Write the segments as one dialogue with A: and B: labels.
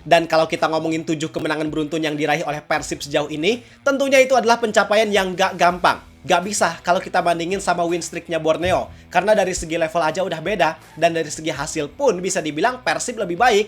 A: Dan kalau kita ngomongin 7 kemenangan beruntun yang diraih oleh Persib sejauh ini, tentunya itu adalah pencapaian yang gak gampang. Gak bisa kalau kita bandingin sama win streaknya Borneo. Karena dari segi level aja udah beda, dan dari segi hasil pun bisa dibilang Persib lebih baik.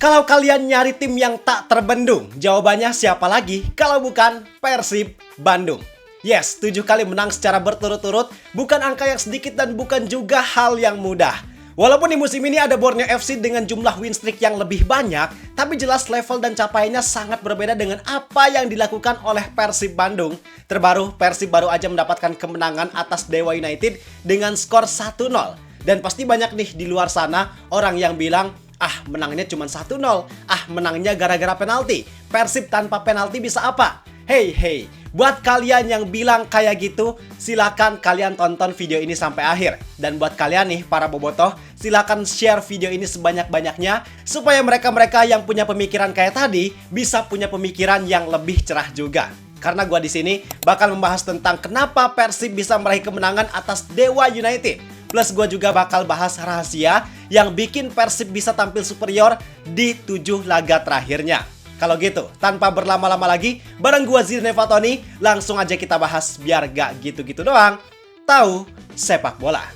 A: Kalau kalian nyari tim yang tak terbendung, jawabannya siapa lagi kalau bukan Persib Bandung. Yes, 7 kali menang secara berturut-turut bukan angka yang sedikit dan bukan juga hal yang mudah. Walaupun di musim ini ada Borneo FC dengan jumlah win streak yang lebih banyak, tapi jelas level dan capaiannya sangat berbeda dengan apa yang dilakukan oleh Persib Bandung. Terbaru, Persib baru aja mendapatkan kemenangan atas Dewa United dengan skor 1-0. Dan pasti banyak nih di luar sana orang yang bilang, menangnya cuma 1-0. Menangnya gara-gara penalti. Persib tanpa penalti bisa apa? Hey, buat kalian yang bilang kayak gitu, silakan kalian tonton video ini sampai akhir. Dan buat kalian nih, para bobotoh, silakan share video ini sebanyak-banyaknya supaya mereka-mereka yang punya pemikiran kayak tadi bisa punya pemikiran yang lebih cerah juga. Karena gua di sini bakal membahas tentang kenapa Persib bisa meraih kemenangan atas Dewa United. Plus gue juga bakal bahas rahasia yang bikin Persib bisa tampil superior di 7 laga terakhirnya. Kalau gitu, tanpa berlama-lama lagi, bareng gue Zidane Fatoni, langsung aja kita bahas biar gak gitu-gitu doang. Tahu sepak bola.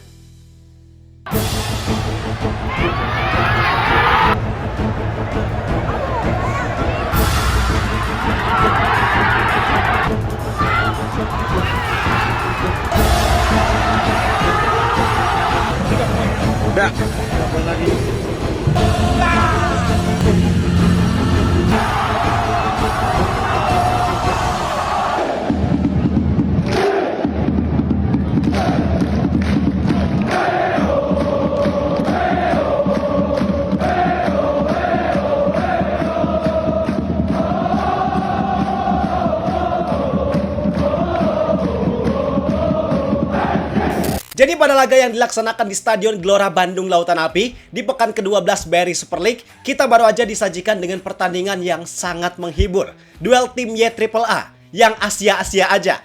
B: Udah. Apa lagi?
A: Jadi pada laga yang dilaksanakan di Stadion Gelora Bandung Lautan Api di pekan ke-12 BRI Super League, kita baru aja disajikan dengan pertandingan yang sangat menghibur. Duel tim YAAA yang Asia-Asia aja.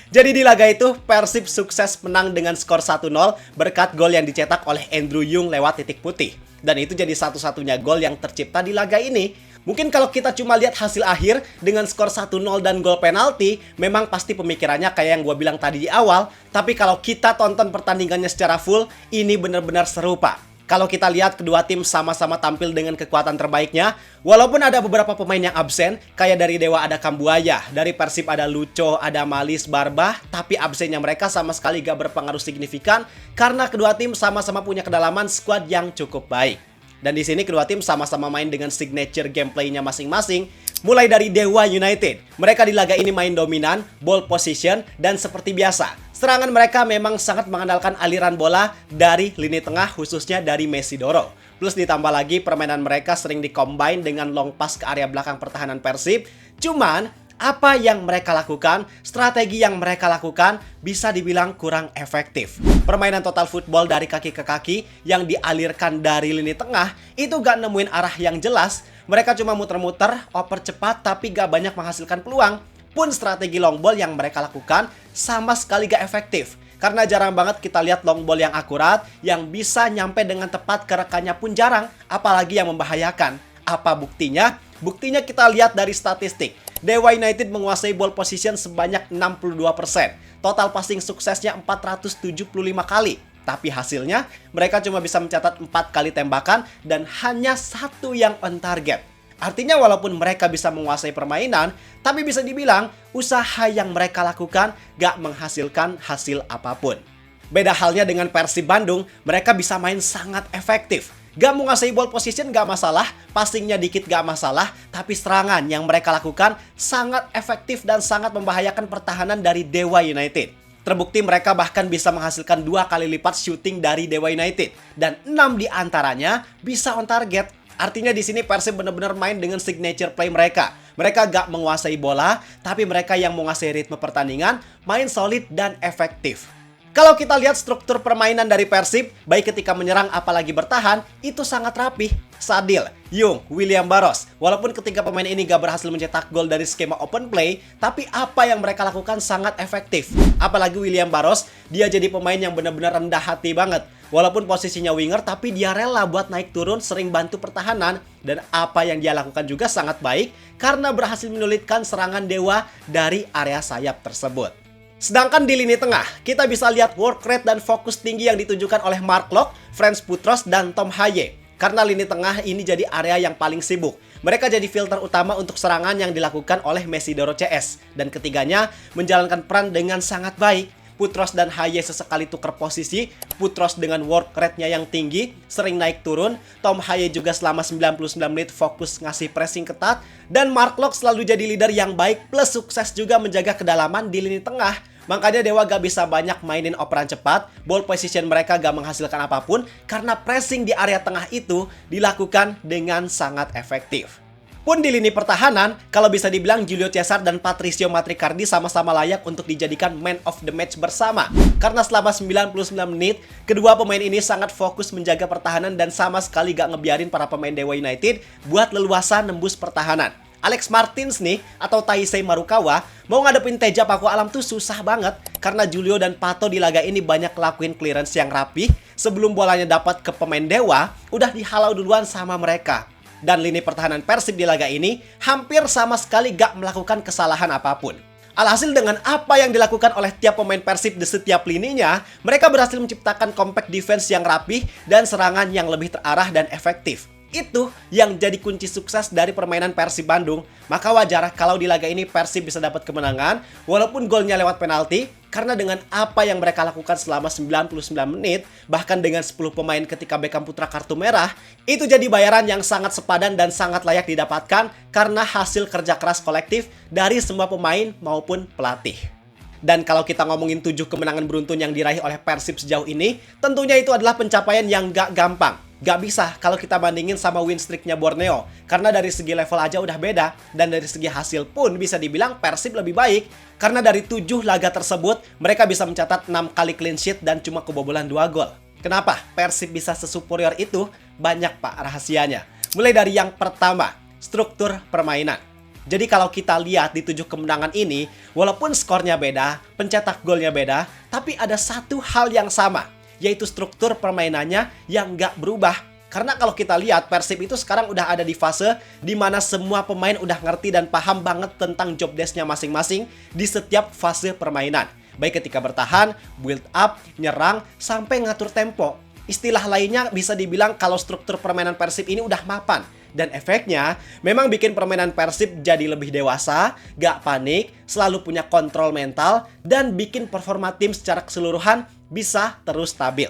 A: Jadi di laga itu, Persib sukses menang dengan skor 1-0 berkat gol yang dicetak oleh Andrew Yung lewat titik putih. Dan itu jadi satu-satunya gol yang tercipta di laga ini. Mungkin kalau kita cuma lihat hasil akhir dengan skor 1-0 dan gol penalti, memang pasti pemikirannya kayak yang gue bilang tadi di awal. Tapi kalau kita tonton pertandingannya secara full, ini benar-benar seru, Pak. Kalau kita lihat kedua tim sama-sama tampil dengan kekuatan terbaiknya, walaupun ada beberapa pemain yang absen, kayak dari Dewa ada Kambuaya, dari Persib ada Lucho, ada Malis, Barbah, tapi absennya mereka sama sekali gak berpengaruh signifikan karena kedua tim sama-sama punya kedalaman skuad yang cukup baik. Dan di sini kedua tim sama-sama main dengan signature gameplaynya masing-masing. Mulai dari Dewa United, mereka di laga ini main dominan, ball position, dan seperti biasa, serangan mereka memang sangat mengandalkan aliran bola dari lini tengah, khususnya dari Mesidoro. Plus ditambah lagi permainan mereka sering dikombine dengan long pass ke area belakang pertahanan Persib. Cuman, apa yang mereka lakukan, strategi yang mereka lakukan bisa dibilang kurang efektif. Permainan total football dari kaki ke kaki yang dialirkan dari lini tengah itu gak nemuin arah yang jelas. Mereka cuma muter-muter, oper cepat tapi gak banyak menghasilkan peluang. Pun strategi long ball yang mereka lakukan sama sekali gak efektif. Karena jarang banget kita lihat long ball yang akurat, yang bisa nyampe dengan tepat ke rekannya pun jarang, apalagi yang membahayakan. Apa buktinya? Buktinya kita lihat dari statistik. Dewa United menguasai ball position sebanyak 62%. Total passing suksesnya 475 kali. Tapi hasilnya, mereka cuma bisa mencatat 4 kali tembakan dan hanya 1 yang on target. Artinya walaupun mereka bisa menguasai permainan, tapi bisa dibilang usaha yang mereka lakukan gak menghasilkan hasil apapun. Beda halnya dengan Persib Bandung, mereka bisa main sangat efektif. Gak menguasai ball position gak masalah, passingnya dikit gak masalah, tapi serangan yang mereka lakukan sangat efektif dan sangat membahayakan pertahanan dari Dewa United. Terbukti mereka bahkan bisa menghasilkan 2 kali lipat shooting dari Dewa United, dan 6 diantaranya bisa on target. Artinya di sini Persib benar-benar main dengan signature play mereka. Mereka gak menguasai bola, tapi mereka yang menguasai ritme pertandingan, main solid dan efektif. Kalau kita lihat struktur permainan dari Persib, baik ketika menyerang apalagi bertahan, itu sangat rapih. Sadil, Yung, William Barros. Walaupun ketiga pemain ini gak berhasil mencetak gol dari skema open play, tapi apa yang mereka lakukan sangat efektif. Apalagi William Barros, dia jadi pemain yang benar-benar rendah hati banget. Walaupun posisinya winger, tapi dia rela buat naik turun, sering bantu pertahanan. Dan apa yang dia lakukan juga sangat baik, karena berhasil menyulitkan serangan Dewa dari area sayap tersebut. Sedangkan di lini tengah, kita bisa lihat work rate dan fokus tinggi yang ditunjukkan oleh Mark Locke, Frans Putros, dan Tom Haye. Karena lini tengah ini jadi area yang paling sibuk. Mereka jadi filter utama untuk serangan yang dilakukan oleh Mesidoro CS. Dan ketiganya menjalankan peran dengan sangat baik. Putros dan Haye sesekali tukar posisi. Putros dengan work rate-nya yang tinggi, sering naik turun. Tom Haye juga selama 99 menit fokus ngasih pressing ketat. Dan Mark Locke selalu jadi leader yang baik, plus sukses juga menjaga kedalaman di lini tengah. Makanya Dewa gak bisa banyak mainin operan cepat, ball position mereka gak menghasilkan apapun, karena pressing di area tengah itu dilakukan dengan sangat efektif. Pun di lini pertahanan, kalau bisa dibilang Julio Cesar dan Patricio Matricardi sama-sama layak untuk dijadikan man of the match bersama. Karena selama 99 menit, kedua pemain ini sangat fokus menjaga pertahanan dan sama sekali gak ngebiarin para pemain Dewa United buat leluasa nembus pertahanan. Alex Martins nih, atau Taisei Marukawa, mau ngadepin Teja Paku Alam tuh susah banget. Karena Julio dan Pato di laga ini banyak lakuin clearance yang rapih. Sebelum bolanya dapat ke pemain Dewa, udah dihalau duluan sama mereka. Dan lini pertahanan Persib di laga ini hampir sama sekali gak melakukan kesalahan apapun. Alhasil dengan apa yang dilakukan oleh tiap pemain Persib di setiap lininya, mereka berhasil menciptakan compact defense yang rapih dan serangan yang lebih terarah dan efektif. Itu yang jadi kunci sukses dari permainan Persib Bandung. Maka wajar kalau di laga ini Persib bisa dapat kemenangan walaupun golnya lewat penalti, karena dengan apa yang mereka lakukan selama 99 menit, bahkan dengan 10 pemain ketika Beckham Putra kartu merah, itu jadi bayaran yang sangat sepadan dan sangat layak didapatkan karena hasil kerja keras kolektif dari semua pemain maupun pelatih. Dan kalau kita ngomongin 7 kemenangan beruntun yang diraih oleh Persib sejauh ini, tentunya itu adalah pencapaian yang gak gampang. Gak bisa kalau kita bandingin sama win streaknya Borneo. Karena dari segi level aja udah beda. Dan dari segi hasil pun bisa dibilang Persib lebih baik. Karena dari 7 laga tersebut, mereka bisa mencatat 6 kali clean sheet dan cuma kebobolan 2 gol. Kenapa Persib bisa sesuperior itu? Banyak pak rahasianya. Mulai dari yang pertama, struktur permainan. Jadi kalau kita lihat di 7 kemenangan ini, walaupun skornya beda, pencetak golnya beda, tapi ada satu hal yang sama, yaitu struktur permainannya yang nggak berubah. Karena kalau kita lihat, Persib itu sekarang udah ada di fase di mana semua pemain udah ngerti dan paham banget tentang job desk-nya masing-masing di setiap fase permainan. Baik ketika bertahan, build up, nyerang, sampai ngatur tempo. Istilah lainnya bisa dibilang kalau struktur permainan Persib ini udah mapan. Dan efeknya memang bikin permainan Persib jadi lebih dewasa, gak panik, selalu punya kontrol mental, dan bikin performa tim secara keseluruhan bisa terus stabil.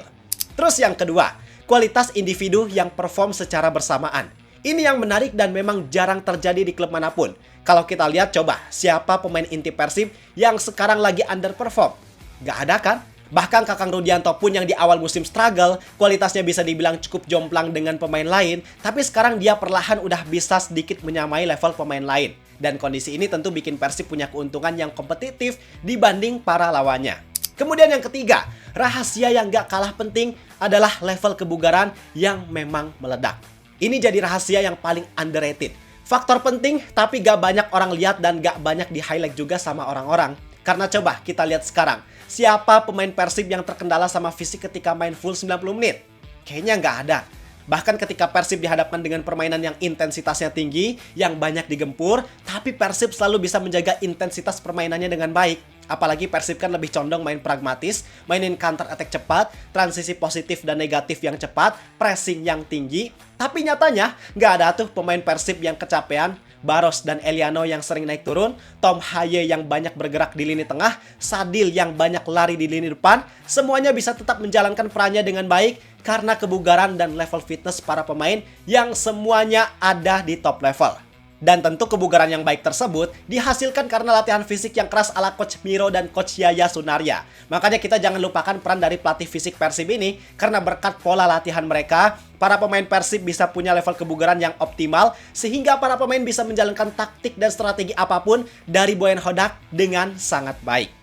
A: Terus yang kedua, kualitas individu yang perform secara bersamaan. Ini yang menarik dan memang jarang terjadi di klub manapun. Kalau kita lihat coba, siapa pemain inti Persib yang sekarang lagi underperform? Gak ada kan? Bahkan Kakang Rudianto pun yang di awal musim struggle, kualitasnya bisa dibilang cukup jomplang dengan pemain lain, tapi sekarang dia perlahan udah bisa sedikit menyamai level pemain lain. Dan kondisi ini tentu bikin Persib punya keuntungan yang kompetitif dibanding para lawannya. Kemudian yang ketiga, rahasia yang gak kalah penting adalah level kebugaran yang memang meledak. Ini jadi rahasia yang paling underrated. Faktor penting tapi gak banyak orang lihat dan gak banyak di-highlight juga sama orang-orang. Karena coba kita lihat sekarang, siapa pemain Persib yang terkendala sama fisik ketika main full 90 menit? Kayaknya nggak ada. Bahkan ketika Persib dihadapkan dengan permainan yang intensitasnya tinggi, yang banyak digempur, tapi Persib selalu bisa menjaga intensitas permainannya dengan baik. Apalagi Persib kan lebih condong main pragmatis, mainin counter attack cepat, transisi positif dan negatif yang cepat, pressing yang tinggi. Tapi nyatanya, nggak ada tuh pemain Persib yang kecapean. Barros dan Eliano yang sering naik turun, Tom Haye yang banyak bergerak di lini tengah, Sadil yang banyak lari di lini depan, semuanya bisa tetap menjalankan perannya dengan baik karena kebugaran dan level fitness para pemain yang semuanya ada di top level. Dan tentu kebugaran yang baik tersebut dihasilkan karena latihan fisik yang keras ala Coach Miro dan Coach Yaya Sunaria. Makanya kita jangan lupakan peran dari pelatih fisik Persib ini, karena berkat pola latihan mereka, para pemain Persib bisa punya level kebugaran yang optimal, sehingga para pemain bisa menjalankan taktik dan strategi apapun dari Boyan Hodak dengan sangat baik.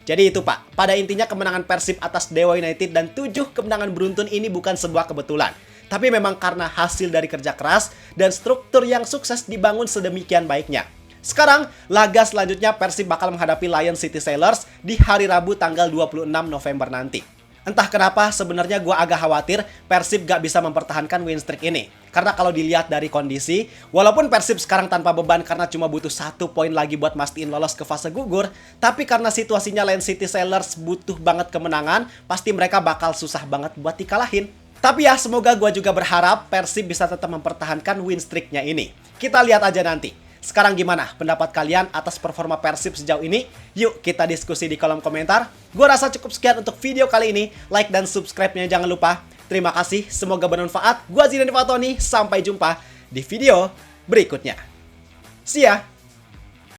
A: Jadi itu Pak, pada intinya kemenangan Persib atas Dewa United dan 7 kemenangan beruntun ini bukan sebuah kebetulan. Tapi memang karena hasil dari kerja keras dan struktur yang sukses dibangun sedemikian baiknya. Sekarang, laga selanjutnya Persib bakal menghadapi Lion City Sailors di hari Rabu tanggal 26 November nanti. Entah kenapa sebenarnya gue agak khawatir Persib gak bisa mempertahankan win streak ini. Karena kalau dilihat dari kondisi, walaupun Persib sekarang tanpa beban karena cuma butuh 1 poin lagi buat mastiin lolos ke fase gugur, tapi karena situasinya Lion City Sailors butuh banget kemenangan, pasti mereka bakal susah banget buat dikalahin. Tapi ya, semoga gue juga berharap Persib bisa tetap mempertahankan win streak-nya ini. Kita lihat aja nanti. Sekarang gimana pendapat kalian atas performa Persib sejauh ini? Yuk kita diskusi di kolom komentar. Gue rasa cukup sekian untuk video kali ini. Like dan subscribe-nya jangan lupa. Terima kasih, semoga bermanfaat. Gue Zidan Fatoni, sampai jumpa di video berikutnya. See ya!